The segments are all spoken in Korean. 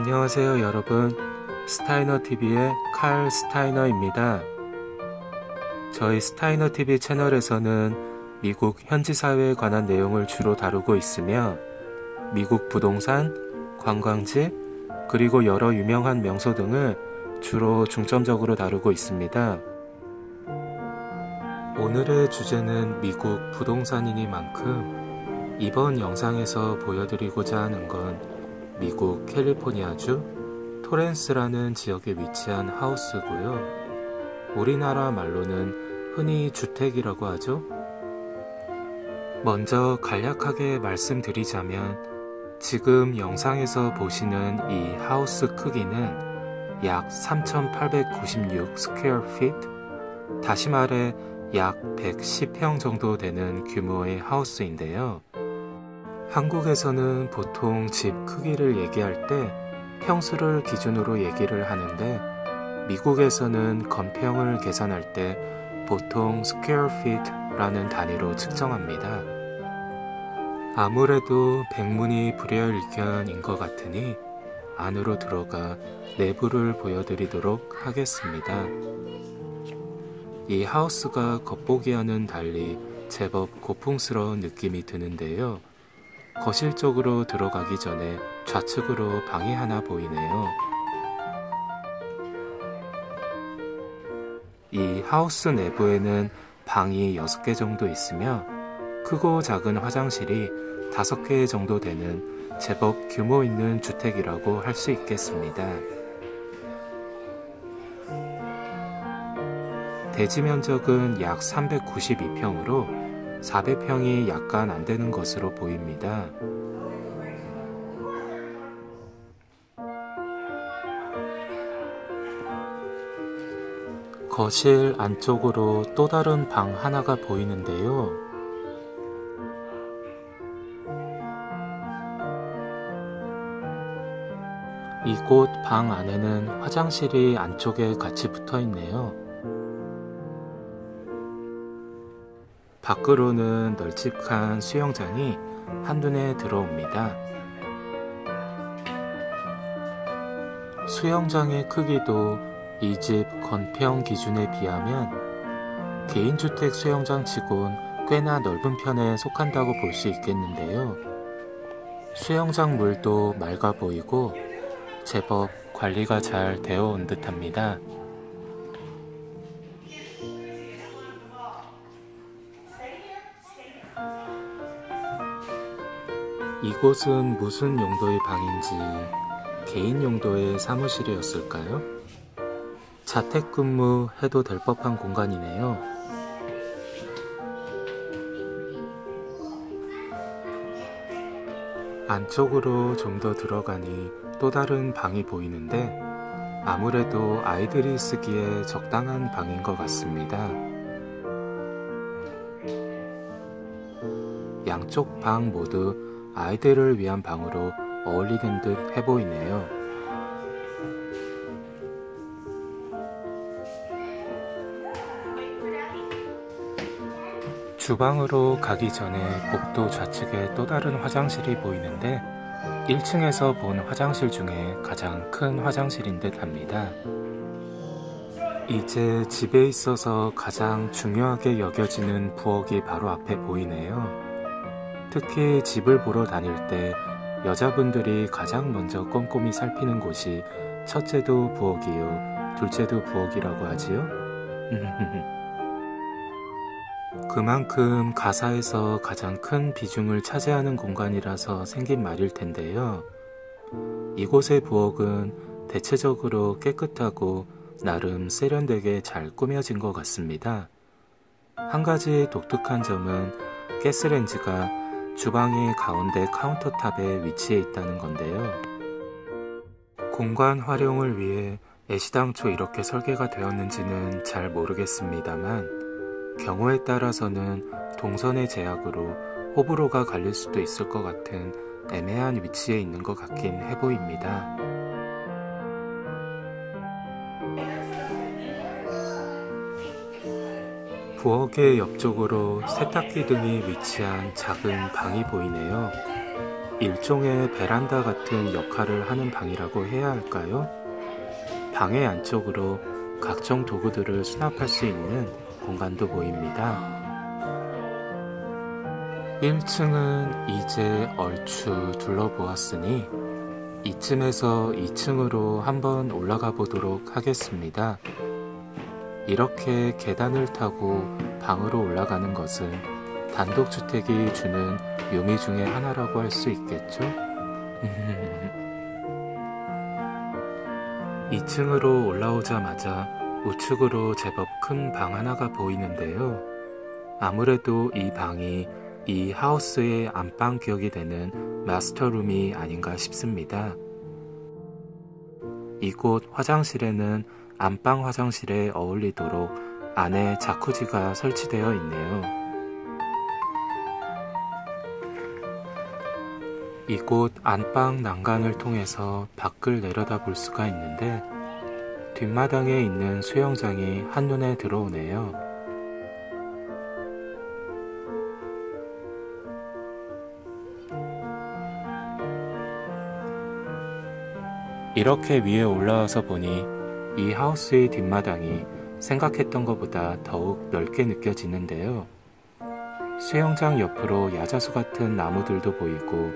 안녕하세요 여러분, 스타이너TV의 칼 스타이너입니다. 저희 스타이너TV 채널에서는 미국 현지사회에 관한 내용을 주로 다루고 있으며 미국 부동산, 관광지, 그리고 여러 유명한 명소 등을 주로 중점적으로 다루고 있습니다. 오늘의 주제는 미국 부동산이니만큼 이번 영상에서 보여드리고자 하는 건 미국 캘리포니아주 토렌스라는 지역에 위치한 하우스고요. 우리나라 말로는 흔히 주택이라고 하죠. 먼저 간략하게 말씀드리자면 지금 영상에서 보시는 이 하우스 크기는 약 3,896 스퀘어 피트, 다시 말해 약 110평 정도 되는 규모의 하우스인데요. 한국에서는 보통 집 크기를 얘기할 때 평수를 기준으로 얘기를 하는데 미국에서는 건평을 계산할 때 보통 스퀘어 피트라는 단위로 측정합니다. 아무래도 백문이 불여일견인 것 같으니 안으로 들어가 내부를 보여드리도록 하겠습니다. 이 하우스가 겉보기와는 달리 제법 고풍스러운 느낌이 드는데요. 거실 쪽으로 들어가기 전에 좌측으로 방이 하나 보이네요. 이 하우스 내부에는 방이 6개 정도 있으며 크고 작은 화장실이 5개 정도 되는 제법 규모 있는 주택이라고 할 수 있겠습니다. 대지 면적은 약 392평으로 400평이 약간 안 되는 것으로 보입니다. 거실 안쪽으로 또 다른 방 하나가 보이는데요. 이곳 방 안에는 화장실이 안쪽에 같이 붙어 있네요. 밖으로는 널찍한 수영장이 한눈에 들어옵니다. 수영장의 크기도 이 집 건평 기준에 비하면 개인주택 수영장 치곤 꽤나 넓은 편에 속한다고 볼 수 있겠는데요. 수영장 물도 맑아 보이고 제법 관리가 잘 되어 온 듯합니다. 이곳은 무슨 용도의 방인지 개인 용도의 사무실이었을까요? 자택근무 해도 될 법한 공간이네요. 안쪽으로 좀 더 들어가니 또 다른 방이 보이는데 아무래도 아이들이 쓰기에 적당한 방인 것 같습니다. 양쪽 방 모두 아이들을 위한 방으로 어울리는 듯 해보이네요. 주방으로 가기 전에 복도 좌측에 또 다른 화장실이 보이는데 1층에서 본 화장실 중에 가장 큰 화장실인 듯 합니다. 이제 집에 있어서 가장 중요하게 여겨지는 부엌이 바로 앞에 보이네요. 특히 집을 보러 다닐 때 여자분들이 가장 먼저 꼼꼼히 살피는 곳이 첫째도 부엌이요, 둘째도 부엌이라고 하지요? 그만큼 가사에서 가장 큰 비중을 차지하는 공간이라서 생긴 말일 텐데요. 이곳의 부엌은 대체적으로 깨끗하고 나름 세련되게 잘 꾸며진 것 같습니다. 한 가지 독특한 점은 가스레인지가 주방의 가운데 카운터탑에 위치해 있다는 건데요. 공간 활용을 위해 애시당초 이렇게 설계가 되었는지는 잘 모르겠습니다만 경우에 따라서는 동선의 제약으로 호불호가 갈릴 수도 있을 것 같은 애매한 위치에 있는 것 같긴 해 보입니다. 부엌의 옆쪽으로 세탁기 등이 위치한 작은 방이 보이네요. 일종의 베란다 같은 역할을 하는 방이라고 해야 할까요? 방의 안쪽으로 각종 도구들을 수납할 수 있는 공간도 보입니다. 1층은 이제 얼추 둘러보았으니 이쯤에서 2층으로 한번 올라가 보도록 하겠습니다. 이렇게 계단을 타고 방으로 올라가는 것은 단독주택이 주는 묘미 중에 하나라고 할 수 있겠죠? 2층으로 올라오자마자 우측으로 제법 큰 방 하나가 보이는데요. 아무래도 이 방이 이 하우스의 안방 격이 되는 마스터룸이 아닌가 싶습니다. 이곳 화장실에는 안방 화장실에 어울리도록 안에 자쿠지가 설치되어 있네요. 이곳 안방 난간을 통해서 밖을 내려다볼 수가 있는데 뒷마당에 있는 수영장이 한눈에 들어오네요. 이렇게 위에 올라와서 보니 이 하우스의 뒷마당이 생각했던 것보다 더욱 넓게 느껴지는데요. 수영장 옆으로 야자수 같은 나무들도 보이고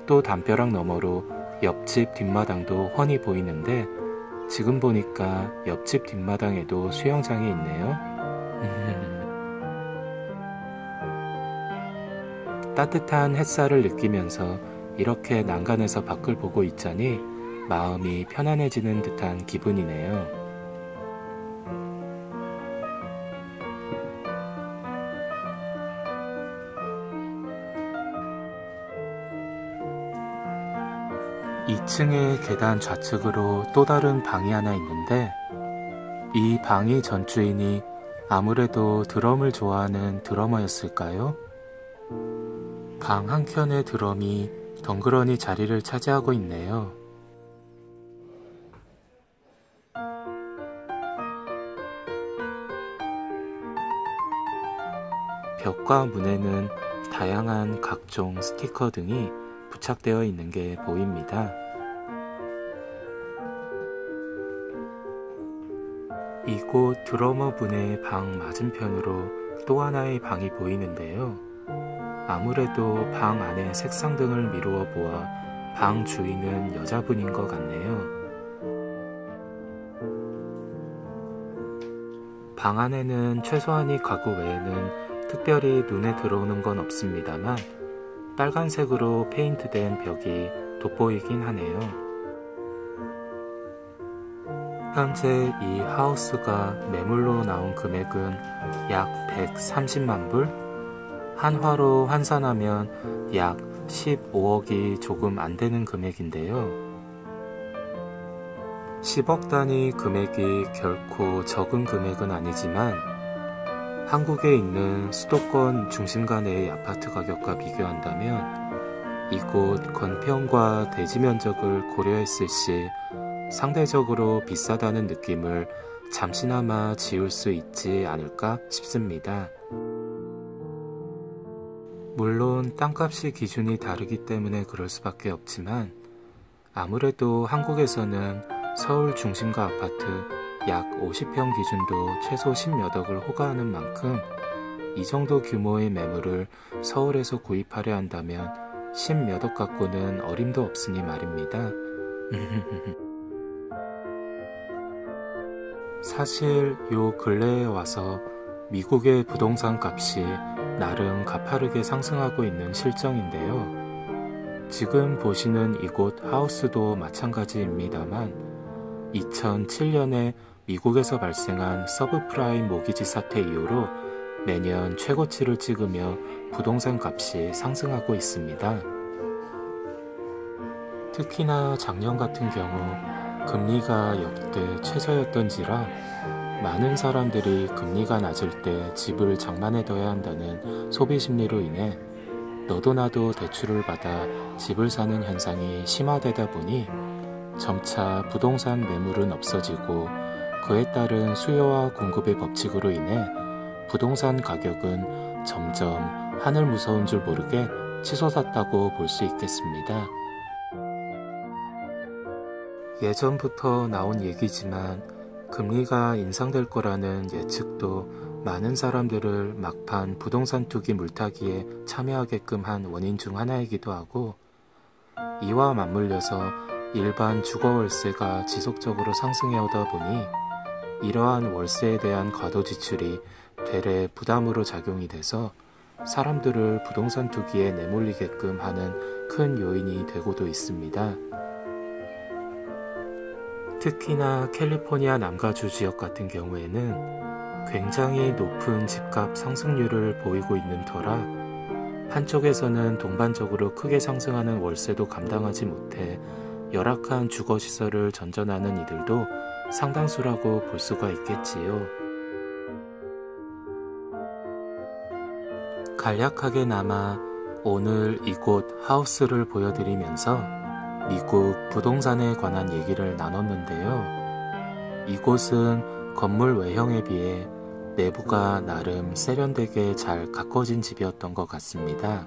또 담벼락 너머로 옆집 뒷마당도 훤히 보이는데 지금 보니까 옆집 뒷마당에도 수영장이 있네요. 따뜻한 햇살을 느끼면서 이렇게 난간에서 밖을 보고 있자니 마음이 편안해지는 듯한 기분이네요. (2층의) 계단 좌측으로 또 다른 방이 하나 있는데 이 방의 전주인이 아무래도 드럼을 좋아하는 드러머였을까요? 방 한켠의 드럼이 덩그러니 자리를 차지하고 있네요. 벽과 문에는 다양한 각종 스티커 등이 부착되어 있는 게 보입니다. 이곳 드러머 분의 방 맞은편으로 또 하나의 방이 보이는데요. 아무래도 방 안에 색상 등을 미루어 보아 방 주인은 여자분인 것 같네요. 방 안에는 최소한의 가구 외에는 특별히 눈에 들어오는 건 없습니다만 빨간색으로 페인트된 벽이 돋보이긴 하네요. 현재 이 하우스가 매물로 나온 금액은 약 130만 불? 한화로 환산하면 약 15억이 조금 안 되는 금액인데요. 10억 단위 금액이 결코 적은 금액은 아니지만 한국에 있는 수도권 중심가 내의 아파트 가격과 비교한다면 이곳 건평과 대지 면적을 고려했을 시 상대적으로 비싸다는 느낌을 잠시나마 지울 수 있지 않을까 싶습니다. 물론 땅값이 기준이 다르기 때문에 그럴 수밖에 없지만 아무래도 한국에서는 서울 중심가 아파트 약 50평 기준도 최소 10몇 억을 호가하는 만큼 이 정도 규모의 매물을 서울에서 구입하려 한다면 10몇 억 갖고는 어림도 없으니 말입니다. 사실 요 근래에 와서 미국의 부동산 값이 나름 가파르게 상승하고 있는 실정인데요. 지금 보시는 이곳 하우스도 마찬가지입니다만 2007년에 미국에서 발생한 서브프라임 모기지 사태 이후로 매년 최고치를 찍으며 부동산 값이 상승하고 있습니다. 특히나 작년 같은 경우 금리가 역대 최저였던지라 많은 사람들이 금리가 낮을 때 집을 장만해둬야 한다는 소비 심리로 인해 너도 나도 대출을 받아 집을 사는 현상이 심화되다 보니 점차 부동산 매물은 없어지고 그에 따른 수요와 공급의 법칙으로 인해 부동산 가격은 점점 하늘 무서운 줄 모르게 치솟았다고 볼 수 있겠습니다. 예전부터 나온 얘기지만 금리가 인상될 거라는 예측도 많은 사람들을 막판 부동산 투기 물타기에 참여하게끔 한 원인 중 하나이기도 하고, 이와 맞물려서 일반 주거월세가 지속적으로 상승해 오다 보니 이러한 월세에 대한 과도 지출이 되레 부담으로 작용이 돼서 사람들을 부동산 투기에 내몰리게끔 하는 큰 요인이 되고도 있습니다. 특히나 캘리포니아 남가주 지역 같은 경우에는 굉장히 높은 집값 상승률을 보이고 있는 터라 한쪽에서는 동반적으로 크게 상승하는 월세도 감당하지 못해 열악한 주거시설을 전전하는 이들도 상당수라고 볼 수가 있겠지요. 간략하게나마 오늘 이곳 하우스를 보여드리면서 미국 부동산에 관한 얘기를 나눴는데요. 이곳은 건물 외형에 비해 내부가 나름 세련되게 잘 가꿔진 집이었던 것 같습니다.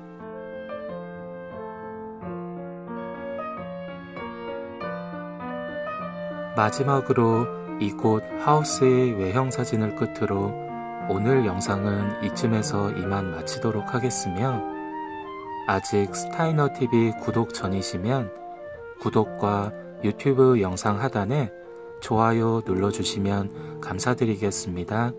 마지막으로 이곳 하우스의 외형 사진을 끝으로 오늘 영상은 이쯤에서 이만 마치도록 하겠으며, 아직 스타이너TV 구독 전이시면 구독과 유튜브 영상 하단에 좋아요 눌러주시면 감사드리겠습니다.